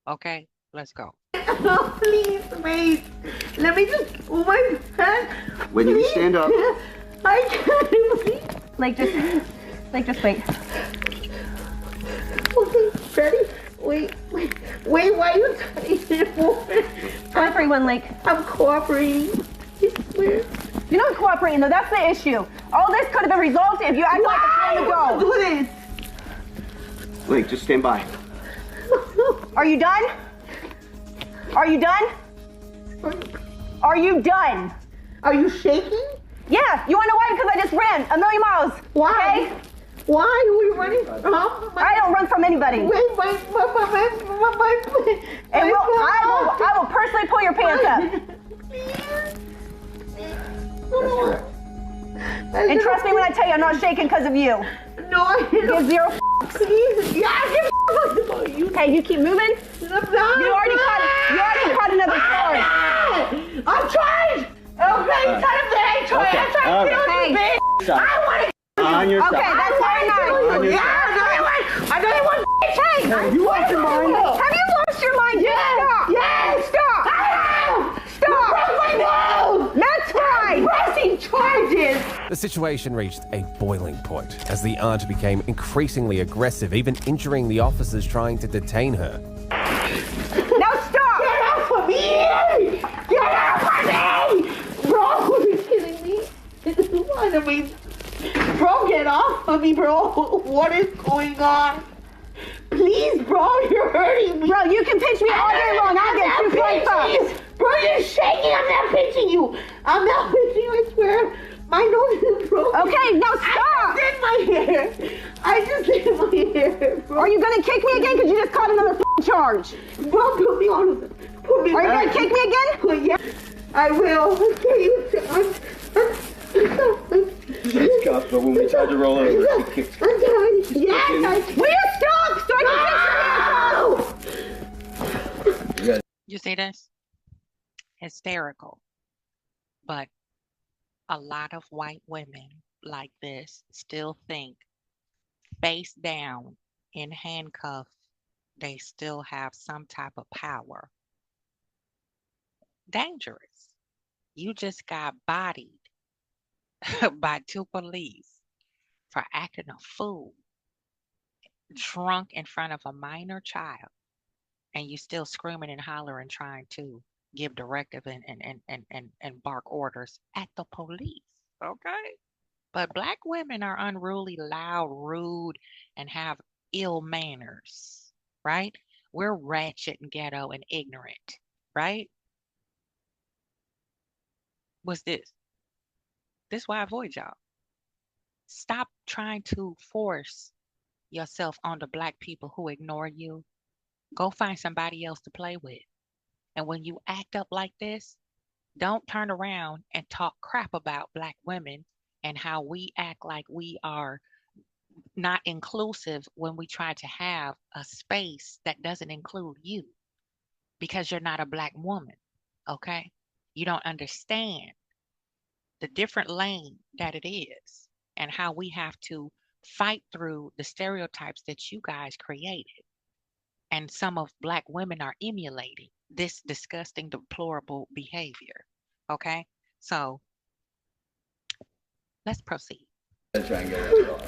Okay, let's go. Oh, please, wait. Let me just, oh my God. When you stand up. I can't wait. Like just wait. Ready? Wait, why are you touching it over? Everyone, like, I'm cooperating. I swear. you're not cooperating though, that's the issue. All this could have been resolved if you act like a time ago. Do this. Wait, just stand by. Are you done? Are you done? Are you done? Are you shaking? Yeah, you wanna know why? Because I just ran 1,000,000 miles. Why? Okay? Why are we running from? I don't run from anybody. Wait, And I will personally pull your pants up. And trust me when I tell you I'm not shaking because of you. No, I Give zero Please, yeah, I give a about you. Okay, you keep moving. You already caught another sword. I'm trying. Okay, I'm trying to kill you, bitch. I want to. On your Okay, side. that's very nice. Yeah, I know you want. Hey, You lost your mind. have you lost your mind? Yes. Stop. Yes. Stop. Stop. You broke my nose. That's right. Pressing charges. The situation reached a boiling point as the aunt became increasingly aggressive, even injuring the officers trying to detain her. Now stop. Get off of me! Get off of me! Bro, are you kidding me? What? I mean, bro, get off of me, bro. What is going on? Please, bro, you're hurting me. Bro, you can pinch me all day long. I'll get 2 points up. Bro, you're shaking. I'm not pinching you. I'm not pinching you, I swear. My nose is broken. Okay, now stop. I just did my hair, bro. Are you gonna kick me again? Because you just caught another charge. Bro, put me on it. Put me Are you on gonna kick me again? Yeah, I will. Okay, She's cuffed, but when we tried to roll over, she kicked. I'm telling you. Yes, Will you stop so I can fix your hands? You see this? Hysterical. But a lot of white women like this still think face down in handcuffs, they still have some type of power. Dangerous. You just got bodied by 2 police for acting a fool, drunk in front of a minor child, and you still screaming and hollering trying to give directive and bark orders at the police, okay? But Black women are unruly, loud, rude, and have ill manners, right? We're ratchet and ghetto and ignorant, right? What's this? This is why I avoid y'all. Stop trying to force yourself onto Black people who ignore you. Go find somebody else to play with. And when you act up like this, don't turn around and talk crap about Black women and how we act like we are not inclusive when we try to have a space that doesn't include you because you're not a Black woman, okay? You don't understand the different lane that it is and how we have to fight through the stereotypes that you guys created. And some of Black women are emulating this disgusting, deplorable behavior. Okay? So let's proceed. Let's try and get her out.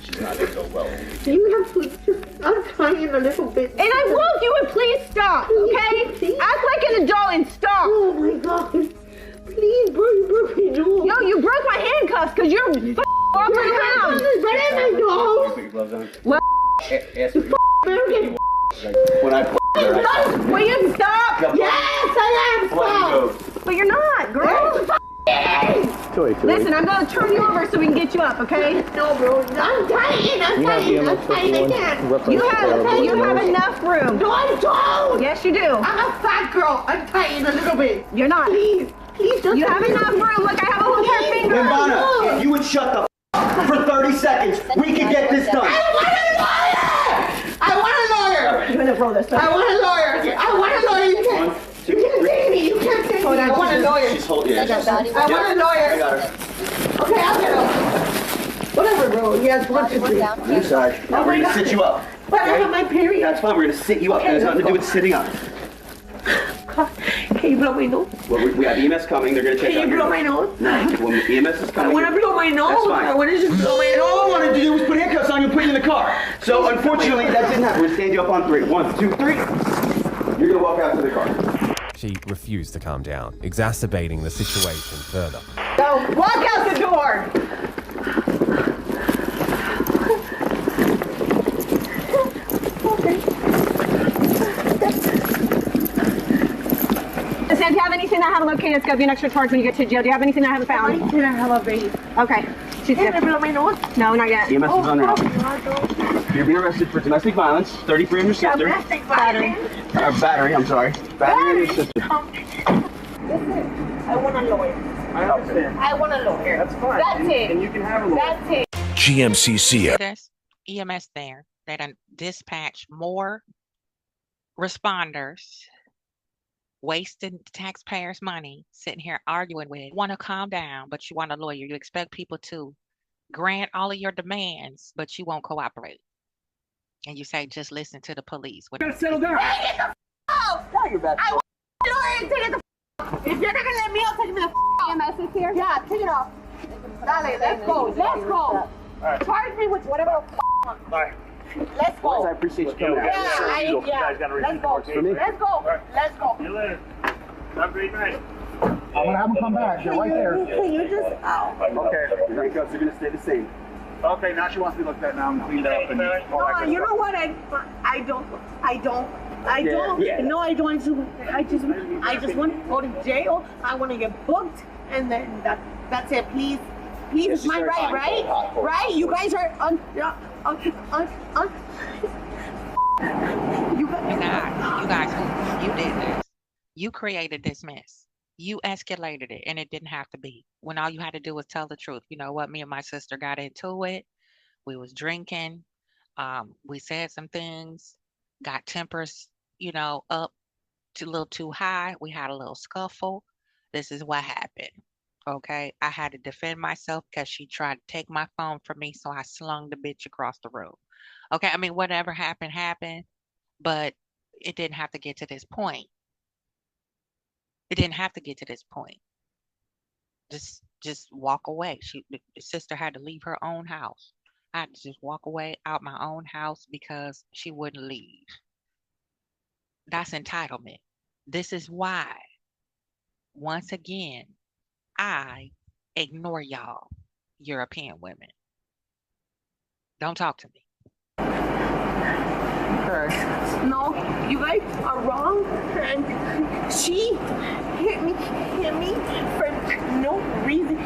She's not gonna go well. You have to just, I'm trying a little bit. And I will, you would please stop, okay? Act like an adult and stop. Oh my God. Please, bro, you broke my nose. Yo, you broke my handcuffs because you're walking around. Right in my nose. Put your gloves on. Well, Ask her. American. When I put her, I will you stop? Yes, I am. Stop. But you're not, girl. Listen, I'm going to turn you over so we can get you up, okay? No, bro. I'm tight. I'm tight. I can't. You have enough room. No, I don't. Yes, you do. I'm a fat girl. I'm tight a little bit. You're not. Please. Please don't. You have enough room. Look, I have a whole entire finger. Ivana, if you would shut the for 30 seconds, we could get this done. I want a lawyer. You're gonna roll this. I want a lawyer. I want a lawyer. You can't. You can't take me. You can't take me. I want a lawyer. She's holding it. I want a lawyer. I got her. Okay, I'll get him. Whatever, bro. He has one to three. I'm sorry. Now we're gonna sit you up. But I have my period. That's fine. We're gonna sit you up. It has nothing to do with sitting up. Can you blow my nose? Well, we have EMS coming. They're gonna check out Can you your blow my nose? No. Well, EMS is I coming. want to blow my nose. That's fine. I want to just blow my And all I nose. wanted to do was put handcuffs on you and put you in the car. So unfortunately, that didn't happen. We're gonna stand you up on 3. 1, 2, 3. You're gonna walk out to the car. She refused to calm down, exacerbating the situation further. Now walk out the door. Sam, do you have anything that I haven't located that's going to be an extra charge when you get to jail? Do you have anything that I haven't found? I didn't have a baby. Okay. She's Can good. I blow my nose? No, not yet. EMS is on route. You're being arrested for domestic violence, 33 on your sister. Domestic violence. Battery, I'm sorry. Battery on your sister. Listen, I want a lawyer. I understand. I want a lawyer. That's fine. That's it. And you can have a lawyer. That's it. GMCC. There's EMS there. They done dispatch more responders, wasting taxpayers' money, sitting here arguing with. Want to calm down, but you want a lawyer. You expect people to grant all of your demands, but you won't cooperate. And you say, just listen to the police. You gotta settle down. Get the out. Now you're back. I want a lawyer to get the If you're not going to let me out, take me the EMS is here? Yeah, take it off. Dale, let's go. Let's go. Right. Charge me with whatever. Bye. Let's Boys, go. I appreciate you coming out. Let's go. For me? Let's go. Let's go. See you later. Have a great night. I'm gonna have them come back. They're right there. Can you just out? Okay. Your handcuffs are gonna stay the same. Okay, now she wants me to look at now and clean that up and all that No, good you stuff. know what? I don't. Yeah. No, I don't. I just want to go to jail. I want to get booked, and then that's it. Please, it's my right, right? Right? You guys are You guys, you did this. You created this mess. You escalated it, and it didn't have to be. When all you had to do was tell the truth. You know what? Me and my sister got into it. We was drinking. We said some things. Got tempers, up a little too high. We had a little scuffle. This is what happened. Okay, I had to defend myself because she tried to take my phone from me, so I slung the bitch across the room. Okay, I mean, whatever happened, but it didn't have to get to this point. It didn't have to get to this point. Just walk away. The sister had to leave her own house. I had to just walk away out my own house because she wouldn't leave. That's entitlement. This is why, once again, I ignore y'all, European women. Don't talk to me. No, you guys are wrong. And she hit me for no reason.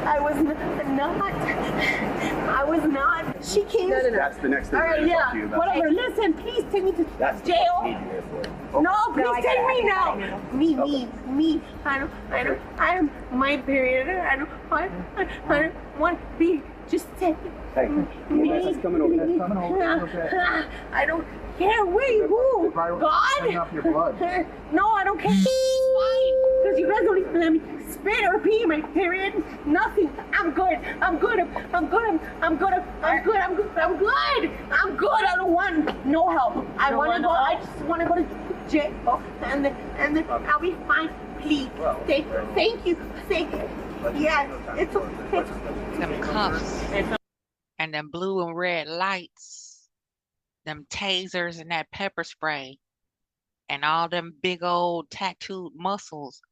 I was not. She came. That's the next thing All I'm right, gonna yeah. talk to you about. Whatever. Listen, please take me to That's jail. No, please take me now. Me. I am my period. I don't want to be just take Hey, EMS is coming over. It's coming over. I don't care. Wait, who? God? Up your blood. No, I don't care. Fine. Because you guys don't even let me spit or pee my period. Nothing. I'm good. I'm good. I don't want no help. I just want to go to jail. And then I'll be fine. Please. Thank you. Yeah, it's Them cuffs and them blue and red lights, them tasers and that pepper spray, and all them big old tattooed muscles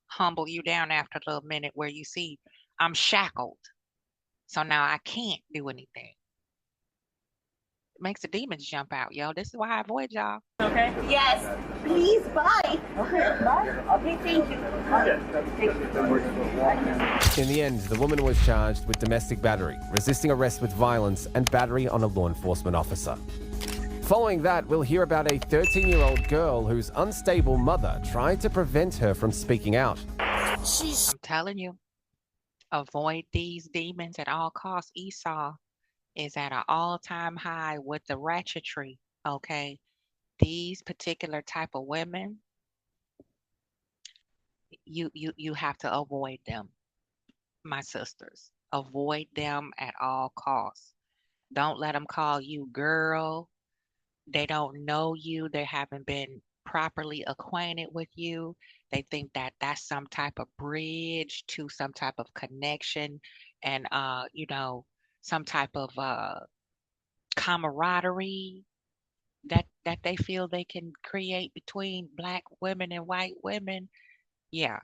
humble you down after a little minute where you see I'm shackled. So now I can't do anything. It makes the demons jump out, yo. This is why I avoid y'all. okay. Yes. Please, bye. Okay, bye. Okay, thank you. In the end, the woman was charged with domestic battery, resisting arrest with violence, and battery on a law enforcement officer. Following that, we'll hear about a 13-year-old girl whose unstable mother tried to prevent her from speaking out. I'm telling you, avoid these demons at all costs. Esau is at an all-time high with the ratchetry. Okay, these particular type of women, you have to avoid them, my sisters. Avoid them at all costs. Don't let them call you girl. They don't know you. They haven't been properly acquainted with you. They think that that's some type of bridge to some type of connection and some type of camaraderie that they feel they can create between black women and white women. Yeah,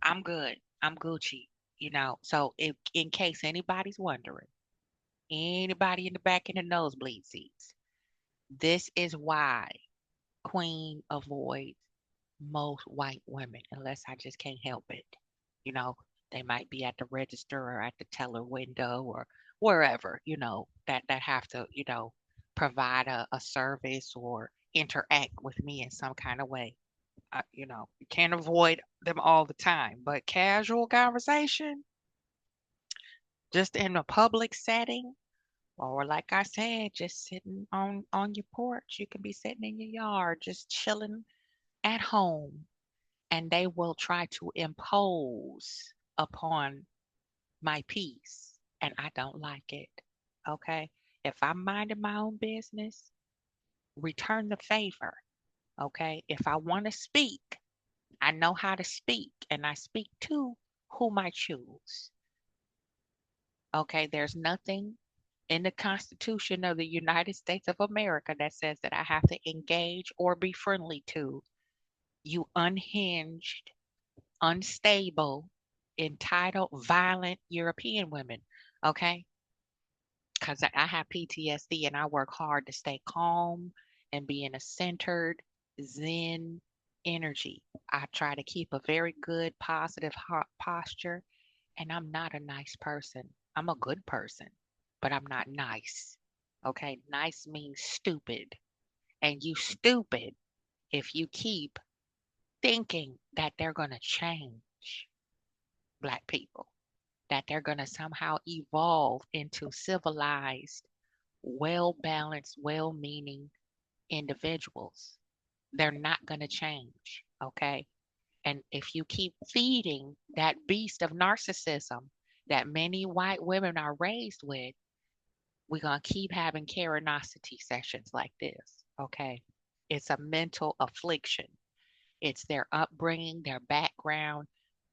I'm good. I'm Gucci. So if in case anybody's wondering, anybody in the back in the nosebleed seats, this is why Queen avoids most white women unless I just can't help it. You know, they might be at the register or at the teller window or wherever, that have to, provide a service or interact with me in some kind of way. You can't avoid them all the time, but casual conversation, just in a public setting, or like I said, just sitting on your porch. You can be sitting in your yard, just chilling at home, and they will try to impose upon my peace, and I don't like it. Okay? If I'm minding my own business, return the favor. Okay? If I want to speak, I know how to speak, and I speak to whom I choose. Okay? There's nothing in the Constitution of the United States of America that says that I have to engage or be friendly to you unhinged, unstable, entitled, violent European women. Okay? Because I have PTSD and I work hard to stay calm and be in a centered, Zen energy. I try to keep a very good, positive posture, and I'm not a nice person. I'm a good person, but I'm not nice. Okay? Nice means stupid. And you stupid if you keep thinking that they're going to change black people, that they're going to somehow evolve into civilized, well balanced, well meaning individuals. They're not going to change. Okay. And if you keep feeding that beast of narcissism that many white women are raised with, we're going to keep having Karenocity sessions like this. Okay. It's a mental affliction. It's their upbringing, their background,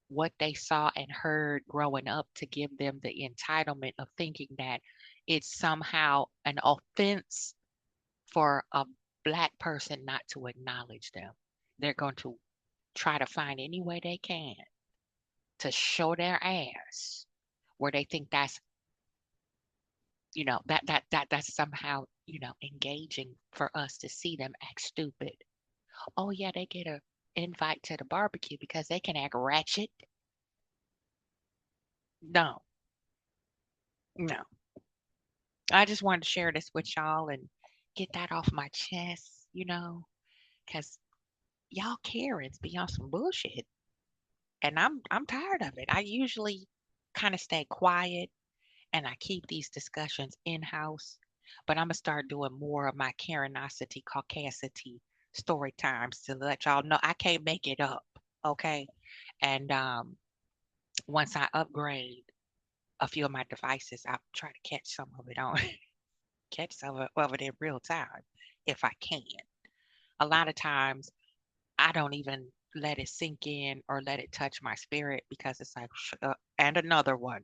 what they saw and heard growing up to give them the entitlement of thinking that it's somehow an offense for a black person not to acknowledge them. They're going to try to find any way they can to show their ass where they think that's that's somehow engaging for us to see them act stupid. Oh yeah, they get a invite to the barbecue because they can act ratchet. No, no. I just wanted to share this with y'all and get that off my chest, because y'all Karens be on some bullshit, and I'm tired of it. I usually kind of stay quiet and I keep these discussions in house, but I'm gonna start doing more of my Karenocity, Caucacity story times to let y'all know I can't make it up, okay? And once I upgrade a few of my devices, I'll try to catch some of it on catch some of it in real time if I can. A lot of times I don't even let it sink in or let it touch my spirit because it's like, and another one,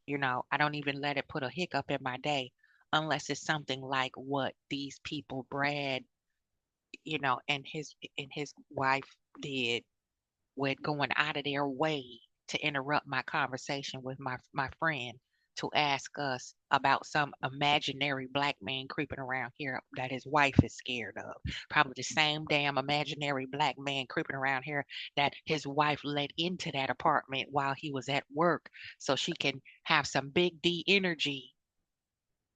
I don't even let it put a hiccup in my day unless it's something like what these people, Brad, and his wife did with going out of their way to interrupt my conversation with my friend to ask us about some imaginary black man creeping around here that his wife is scared of. Probably the same damn imaginary black man creeping around here that his wife let into that apartment while he was at work so she can have some big D energy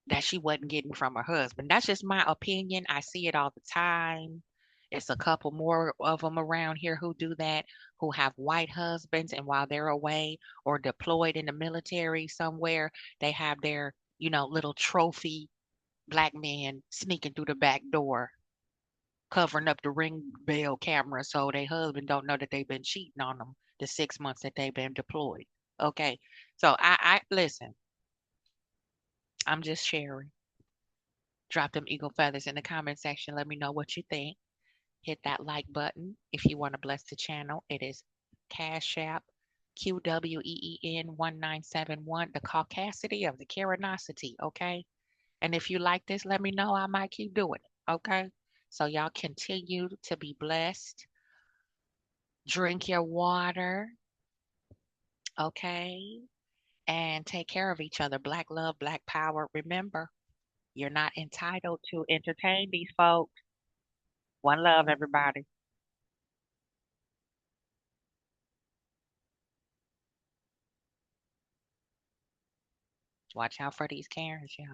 that she wasn't getting from her husband. That's just my opinion. I see it all the time. It's a couple more of them around here who do that, who have white husbands, and while they're away or deployed in the military somewhere, they have their, little trophy black man sneaking through the back door, covering up the ring bell camera so their husband don't know that they've been cheating on them the 6 months that they've been deployed. Okay. So I listen, I'm just sharing. Drop them eagle feathers in the comment section. Let me know what you think. Hit that like button if you want to bless the channel. It is Cash App QWEEN1971, the Caucacity of the Karenocity, okay? And if you like this, let me know. I might keep doing it, okay? So y'all continue to be blessed. Drink your water, okay? And take care of each other. Black love, black power. Remember, you're not entitled to entertain these folks. One love, everybody. Watch out for these Karens, y'all.